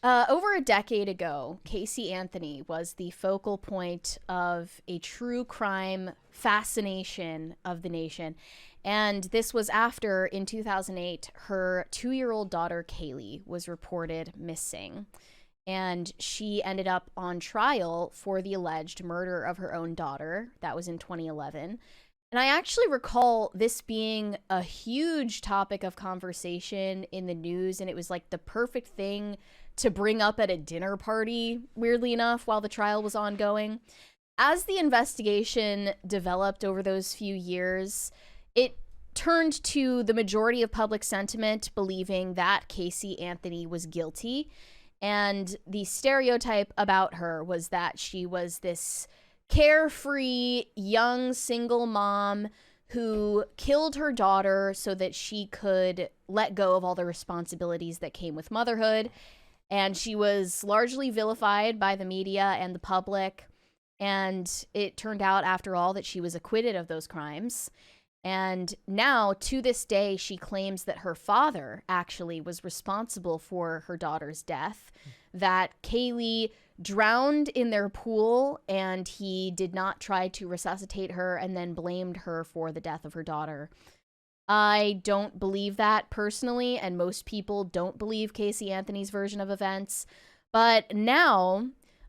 Over a decade ago, Casey Anthony was the focal point of a true crime fascination of the nation. And this was after, in 2008, her 2-year-old daughter, Kaylee, was reported missing. And she ended up on trial for the alleged murder of her own daughter. That was in 2011. And I actually recall this being a huge topic of conversation in the news, and it was like the perfect thing to bring up at a dinner party, weirdly enough, while the trial was ongoing. As the investigation developed over those few years, it turned to the majority of public sentiment believing that Casey Anthony was guilty. And the stereotype about her was that she was this carefree, young, single mom who killed her daughter so that she could let go of all the responsibilities that came with motherhood. And she was largely vilified by the media and the public. And it turned out, after all, that she was acquitted of those crimes. And now, to this day, she claims that her father actually was responsible for her daughter's death, that Kaylee drowned in their pool and he did not try to resuscitate her, and then blamed her for the death of her daughter. I don't believe that personally, and most people don't believe Casey Anthony's version of events. But now,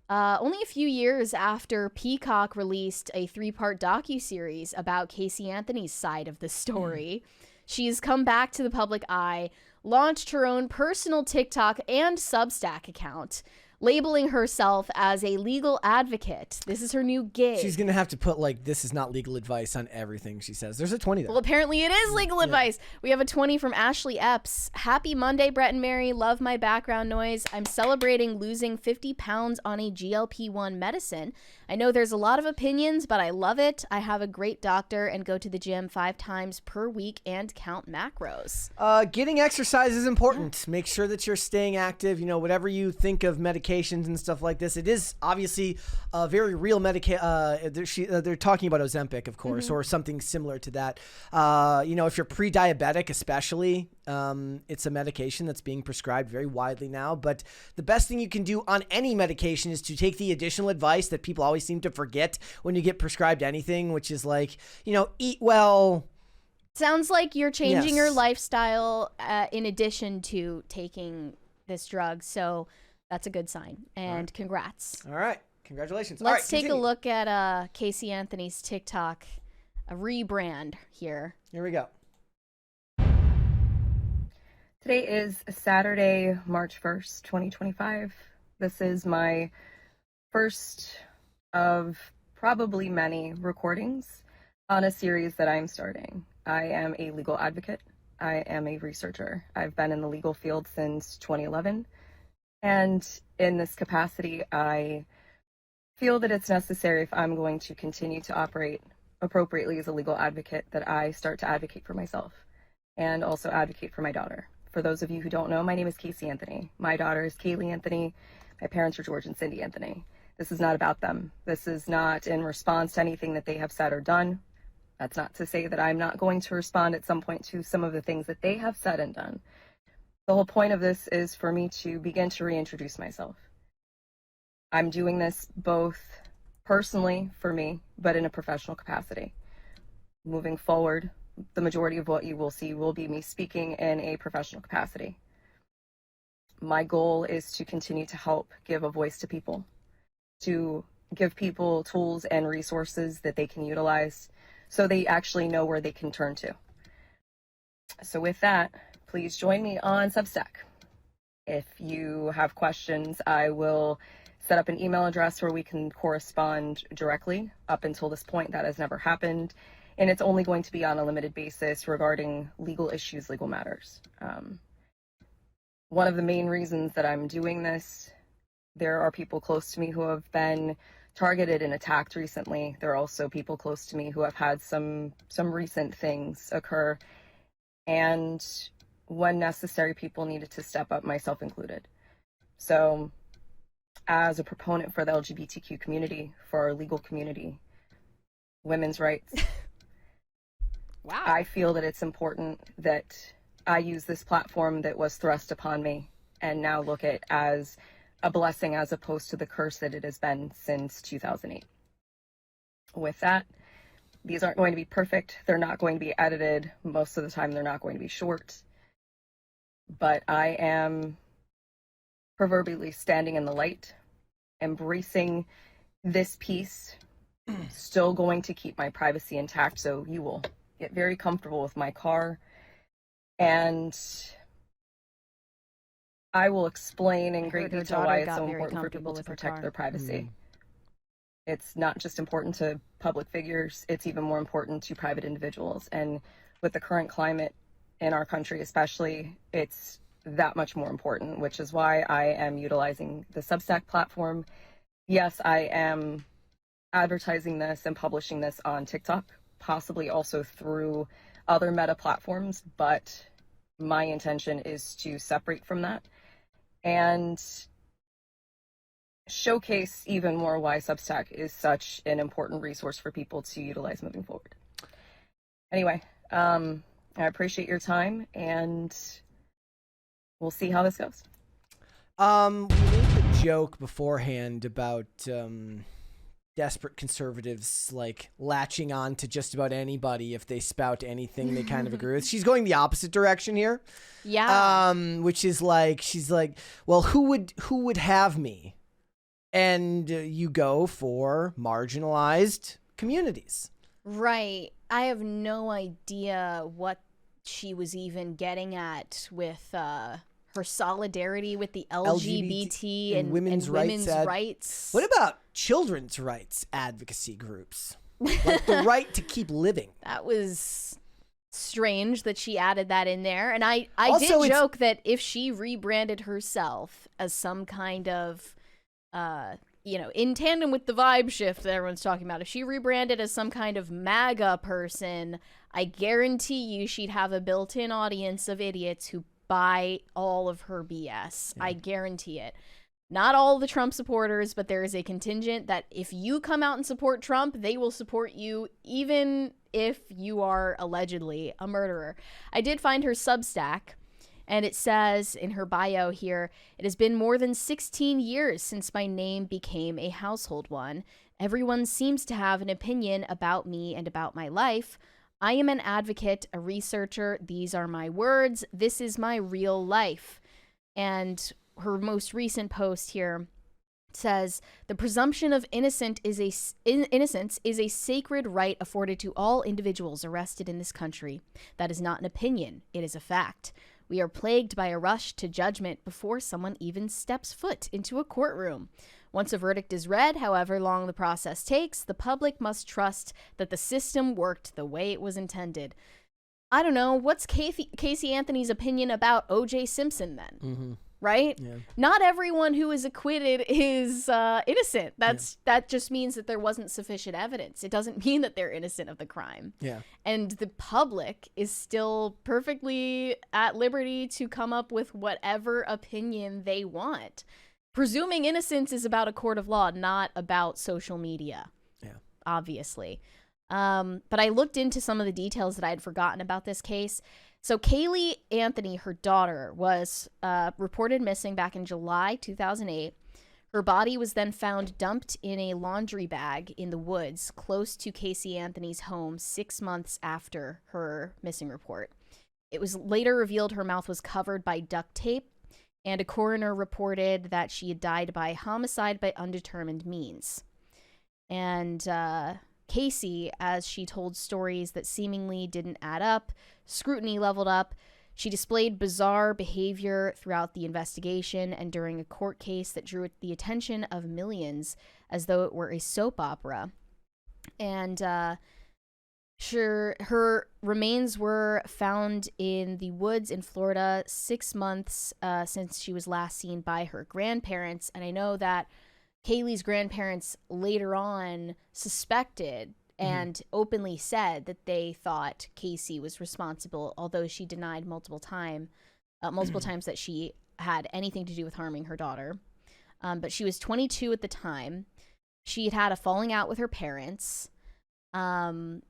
only a few years after Peacock released a 3-part docuseries about Casey Anthony's side of the story, she's come back to the public eye, launched her own personal TikTok and Substack account, labeling herself as a legal advocate. This is her new gig. She's going to have to put, like, this is not legal advice on everything she says. There's a 20 there. Well, apparently it is legal advice. We have a 20 from Ashley Epps. Happy Monday, Brett and Mary. Love my background noise. I'm celebrating losing 50 pounds on a GLP-1 medicine. I know there's a lot of opinions, but I love it. I have a great doctor and go to the gym 5 times per week and count macros. Getting exercise is important. Make sure that you're staying active. You know, whatever you think of medications and stuff like this, it is obviously a very real they're talking about Ozempic, of course, or something similar to that. You know, if you're pre-diabetic especially, it's a medication that's being prescribed very widely now. But the best thing you can do on any medication is to take the additional advice that people always seem to forget when you get prescribed anything, which is like, you know, eat well. Sounds like you're changing your lifestyle in addition to taking this drug. So that's a good sign. And congrats. All right. Congratulations. Let's take a look at Casey Anthony's TikTok, a rebrand here. Here we go. Today is Saturday, March 1st, 2025. This is my first of probably many recordings on a series that I'm starting. I am a legal advocate. I am a researcher. I've been in the legal field since 2011. And in this capacity, I feel that it's necessary, if I'm going to continue to operate appropriately as a legal advocate, that I start to advocate for myself and also advocate for my daughter. For those of you who don't know, my name is Casey Anthony. My daughter is Kaylee Anthony. My parents are George and Cindy Anthony. This is not about them. This is not in response to anything that they have said or done. That's not to say that I'm not going to respond at some point to some of the things that they have said and done. The whole point of this is for me to begin to reintroduce myself. I'm doing this both personally for me, but in a professional capacity. Moving forward, the majority of what you will see will be me speaking in a professional capacity. My goal is to continue to help give a voice to people, to give people tools and resources that they can utilize so they actually know where they can turn to. So with that, please join me on Substack. If you have questions, I will set up an email address where we can correspond directly. Up until this point, that has never happened. And it's only going to be on a limited basis regarding legal issues, legal matters. One of the main reasons that I'm doing this, there are people close to me who have been targeted and attacked recently. There are also people close to me who have had some recent things occur. And when necessary, people needed to step up, myself included. So as a proponent for the LGBTQ community, for our legal community, women's rights, Wow. I feel that it's important that I use this platform that was thrust upon me and now look at it as a blessing as opposed to the curse that it has been since 2008. With that, these aren't going to be perfect. They're not going to be edited. Most of the time, they're not going to be short. But I am proverbially standing in the light, embracing this piece, still going to keep my privacy intact. So you will get very comfortable with my car, and I will explain in great detail why it's so important for people to protect their privacy. It's not just important to public figures, it's even more important to private individuals. And with the current climate in our country especially, it's that much more important, which is why I am utilizing the Substack platform. Yes, I am advertising this and publishing this on TikTok, possibly also through other meta platforms, but my intention is to separate from that and showcase even more why Substack is such an important resource for people to utilize moving forward. Anyway, I appreciate your time, and we'll see how this goes. We made the joke beforehand about desperate conservatives like latching on to just about anybody if they spout anything they kind of agree with. She's going the opposite direction here. Yeah. Which is like, she's like, well, who would have me? And you go for marginalized communities. Right. I have no idea what she was even getting at with her solidarity with the LGBT and women's rights. What about children's rights advocacy groups? Like the right to keep living. That was strange that she added that in there. And I Also, did joke that if she rebranded herself as some kind of in tandem with the vibe shift that everyone's talking about, if she rebranded as some kind of MAGA person, I guarantee you she'd have a built-in audience of idiots who buy all of her BS. Yeah. I guarantee it. Not all the Trump supporters, but there is a contingent that if you come out and support Trump, they will support you even if you are allegedly a murderer. I did find her Substack, and it says in her bio here, it has been more than 16 years since my name became a household one. Everyone seems to have an opinion about me and about my life. I am an advocate, a researcher. These are my words. This is my real life. And her most recent post here says, the presumption of innocence is a sacred right afforded to all individuals arrested in this country. That is not an opinion. It is a fact. We are plagued by a rush to judgment before someone even steps foot into a courtroom. Once a verdict is read, however long the process takes, the public must trust that the system worked the way it was intended. I don't know, what's Casey Anthony's opinion about O.J. Simpson then? Mm-hmm. Right? Yeah. Not everyone who is acquitted is innocent. That just means that there wasn't sufficient evidence. It doesn't mean that they're innocent of the crime. Yeah. And the public is still perfectly at liberty to come up with whatever opinion they want. Presuming innocence is about a court of law, not about social media. Yeah. Obviously. But I looked into some of the details that I had forgotten about this case. So Kaylee Anthony, her daughter, was reported missing back in July 2008. Her body was then found dumped in a laundry bag in the woods close to Casey Anthony's home 6 months after her missing report. It was later revealed her mouth was covered by duct tape, and a coroner reported that she had died by homicide by undetermined means. And Casey, as she told stories that seemingly didn't add up, scrutiny leveled up. She displayed bizarre behavior throughout the investigation and during a court case that drew the attention of millions as though it were a soap opera. And her remains were found in the woods in Florida 6 months since she was last seen by her grandparents. And I know that Kaylee's grandparents later on suspected and openly said that they thought Casey was responsible, although she denied multiple times that she had anything to do with harming her daughter. But she was 22 at the time. She had had a falling out with her parents. And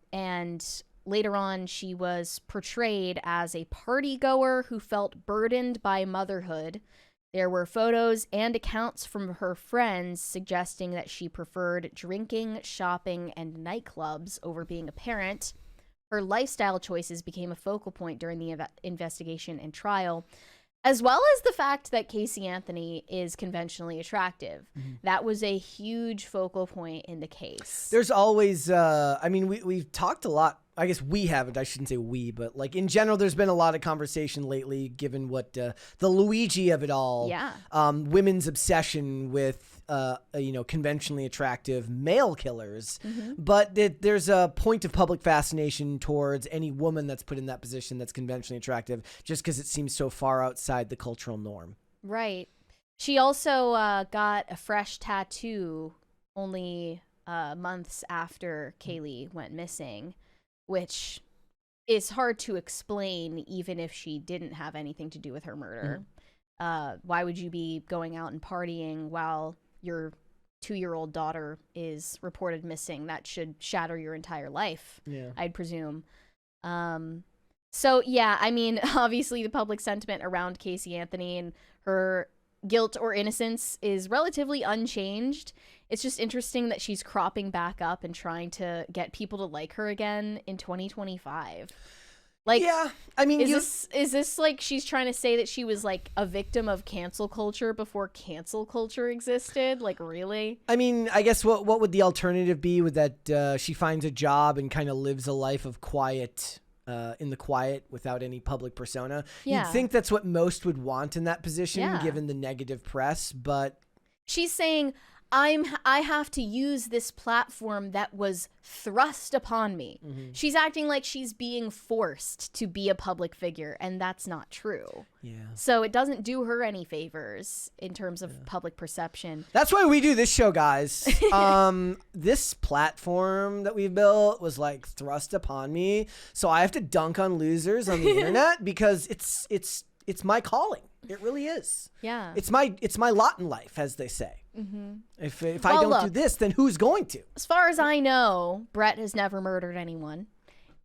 later on, she was portrayed as a party goer who felt burdened by motherhood. There were photos and accounts from her friends suggesting that she preferred drinking, shopping, and nightclubs over being a parent. Her lifestyle choices became a focal point during the investigation and trial, as well as the fact that Casey Anthony is conventionally attractive. That was a huge focal point in the case. There's always, we've talked a lot. I guess we haven't. I shouldn't say we, but like in general, there's been a lot of conversation lately, given what the Luigi of it all. Yeah. Women's obsession with conventionally attractive male killers. But there's a point of public fascination towards any woman that's put in that position that's conventionally attractive, just because it seems so far outside the cultural norm. Right. She also got a fresh tattoo only months after Kaylee went missing, which is hard to explain even if she didn't have anything to do with her murder. Why would you be going out and partying while your 2-year-old daughter is reported missing? That should shatter your entire life, I'd presume. So, yeah, I mean, obviously the public sentiment around Casey Anthony and her guilt or innocence is relatively unchanged. It's just interesting that she's cropping back up and trying to get people to like her again in 2025. Like, yeah, I mean, is this like she's trying to say that she was like a victim of cancel culture before cancel culture existed? Like, really? I mean, I guess what would the alternative be? With that she finds a job and kind of lives a life of quiet, in the quiet without any public persona. Yeah. You'd think that's what most would want in that position, given the negative press. But she's saying, I have to use this platform that was thrust upon me. She's acting like she's being forced to be a public figure, and that's not true. Yeah. So it doesn't do her any favors in terms of public perception. That's why we do this show, guys. This platform that we've built was like thrust upon me, so I have to dunk on losers on the internet because it's my calling. It really is. Yeah. It's my lot in life, as they say. If I don't do this, then who's going to? As far as I know, Brett has never murdered anyone.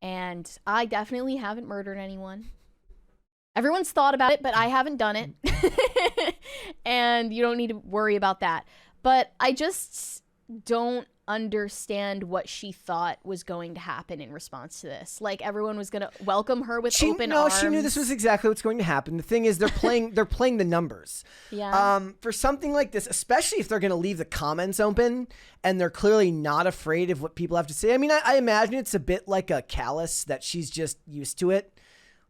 And I definitely haven't murdered anyone. Everyone's thought about it, but I haven't done it. And you don't need to worry about that. But I just don't understand what she thought was going to happen in response to this. Like, everyone was going to welcome her with open arms. No, she knew this was exactly what's going to happen. The thing is, they're playing the numbers. Yeah. For something like this, especially if they're going to leave the comments open and they're clearly not afraid of what people have to say. I mean, I imagine it's a bit like a callus that she's just used to it.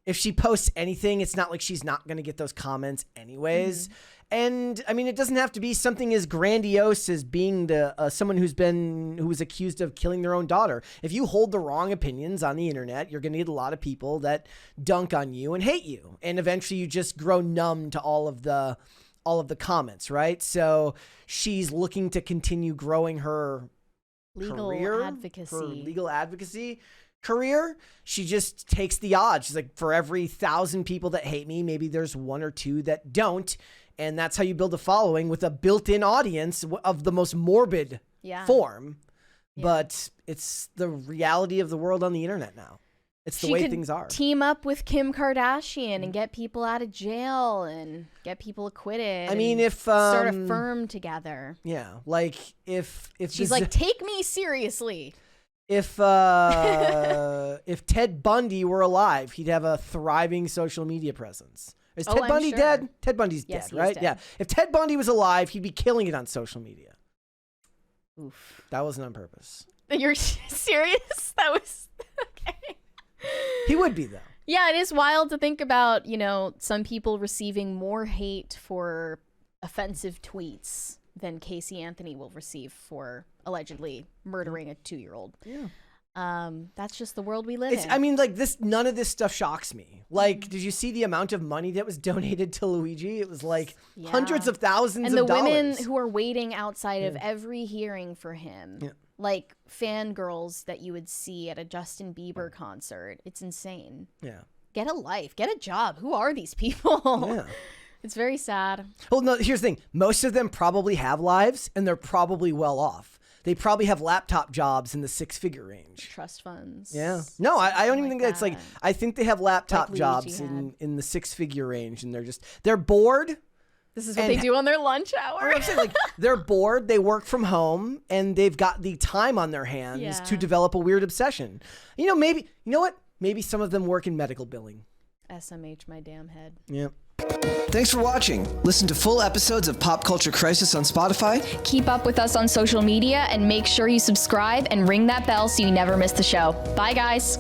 If she posts anything, it's not like she's not going to get those comments anyways. And I mean, it doesn't have to be something as grandiose as being someone who was accused of killing their own daughter. If you hold the wrong opinions on the internet, you're going to get a lot of people that dunk on you and hate you. And eventually you just grow numb to all of the comments, right? So she's looking to continue growing her legal advocacy career. She just takes the odds. She's like, for every 1,000 people that hate me, maybe there's 1 or 2 that don't. And that's how you build a following, with a built-in audience of the most morbid form. Yeah. But it's the reality of the world on the internet now. It's the way things are. Team up with Kim Kardashian and get people out of jail and get people acquitted. I mean, if start a firm together. Yeah, like if she's like, take me seriously. If Ted Bundy were alive, he'd have a thriving social media presence. Is Ted Bundy dead? Ted Bundy's dead, right? Dead. Yeah. If Ted Bundy was alive, he'd be killing it on social media. Oof. That wasn't on purpose. You're serious? That was okay. He would be, though. Yeah, it is wild to think about, some people receiving more hate for offensive tweets than Casey Anthony will receive for allegedly murdering a 2-year-old. Yeah. That's just the world we live in. I mean, like, none of this stuff shocks me. Like, did you see the amount of money that was donated to Luigi? It was like hundreds of thousands of dollars. And the women who are waiting outside of every hearing for him, like fangirls that you would see at a Justin Bieber concert. It's insane. Yeah. Get a life. Get a job. Who are these people? Yeah. It's very sad. Well, no, here's the thing. Most of them probably have lives, and they're probably well off. They probably have laptop jobs in the 6-figure range. Trust funds. Yeah. No, I don't even think that's like, I think they have laptop like jobs in the 6-figure range, and they're bored. This is what they do on their lunch hour. I'm saying, like, they're bored, they work from home, and they've got the time on their hands to develop a weird obsession. Maybe, you know what? Maybe some of them work in medical billing. SMH my damn head. Yep. Thanks for watching. Listen to full episodes of Pop Culture Crisis on Spotify. Keep up with us on social media and make sure you subscribe and ring that bell so you never miss the show. Bye, guys.